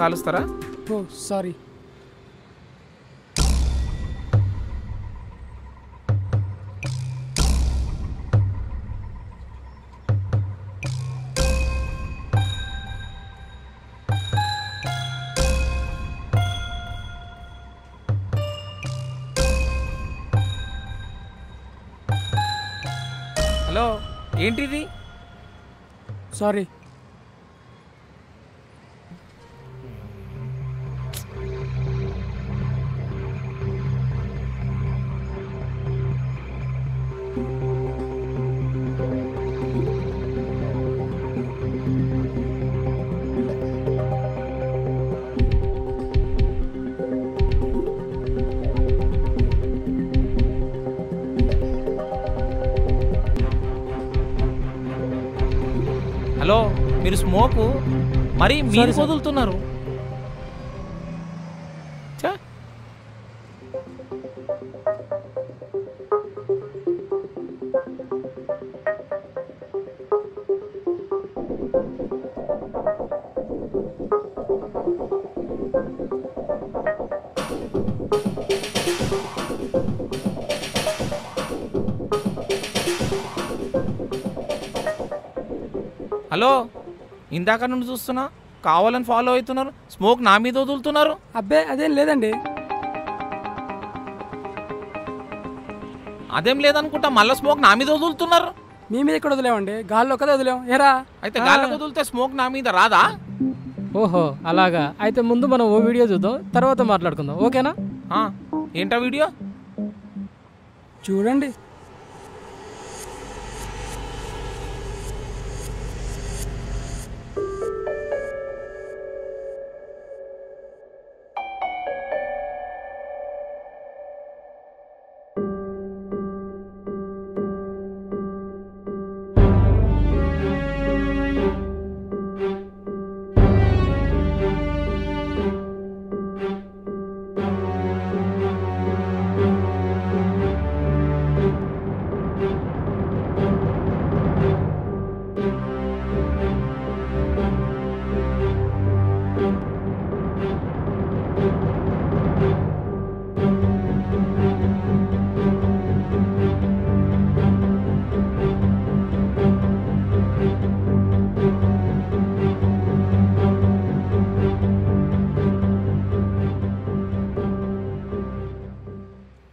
కాలుస్తారా? ఓ sorry. Hello, ఏంటిది? Sorry. Hello, మీరు smoke మరి మీరు వదులుతున్నారు. హలో, ఇందాక నుండి చూస్తున్నా కావాలని ఫాలో అవుతున్నారు. స్మోక్ నా మీద వదులుతున్నారు. అబ్బే అదేం లేదండి. అదేం లేదనుకుంటా, మళ్ళీ స్మోక్ నా మీద వదులుతున్నారు. మీ మీద ఇక్కడ వదిలేమండి, గాల్లో కదా వదిలేం. ఏరా అయితే గాల్లో వదిలితే స్మోక్ నా మీద రాదా? ఓహో అలాగా. అయితే ముందు మనం ఓ వీడియో చూద్దాం, తర్వాత మాట్లాడుకుందాం, ఓకేనా? ఏంటా వీడియో? చూడండి.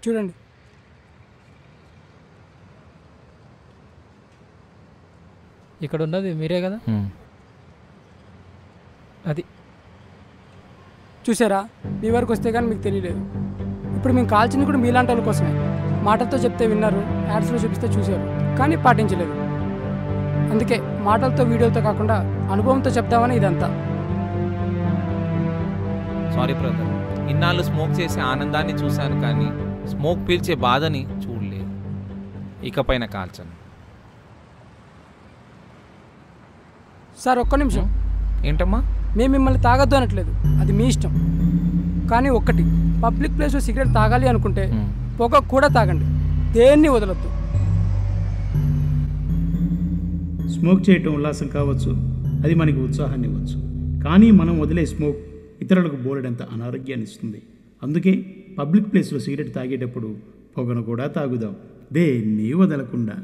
చూడండి. ఇక్కడ ఉన్నది మీరే కదా? అది చూసారా, మీ వరకు వస్తే కానీ మీకు తెలియలేదు. ఇప్పుడు మేము కాల్చింది కూడా మీలాంటి వాళ్ళ కోసమే. మాటలతో చెప్తే విన్నారు, యాడ్స్లో చూపిస్తే చూశారు, కానీ పాటించలేదు. అందుకే మాటలతో వీడియోతో కాకుండా అనుభవంతో చెప్తామని ఇదంతా. సారీ బ్రదర్, ఇన్నాళ్ళు స్మోక్ చేసే ఆనందాన్ని చూశాను కానీ స్మోక్ పీల్చే బాధని చూడలేదు. ఇకపైన కాల్చను. సార్ ఒక్క నిమిషం. ఏంటమ్మా? మేము మిమ్మల్ని తాగొద్దు అనట్లేదు, అది మీ ఇష్టం. కానీ ఒక్కటి, పబ్లిక్ ప్లేస్లో సిగరెట్ తాగాలి అనుకుంటే పొగ కూడా తాగండి, దేన్ని వదలొద్దు. స్మోక్ చేయటం ఉల్లాసం కావచ్చు, అది మనకి ఉత్సాహాన్ని ఇవ్వచ్చు. కానీ మనం వదిలే స్మోక్ ఇతరులకు బోలెడంత అనారోగ్యాన్ని ఇస్తుంది. అందుకే పబ్లిక్ ప్లేస్లో సిగరెట్ తాగేటప్పుడు పొగను కూడా తాగుదాం, దేన్ని వదలకుండా.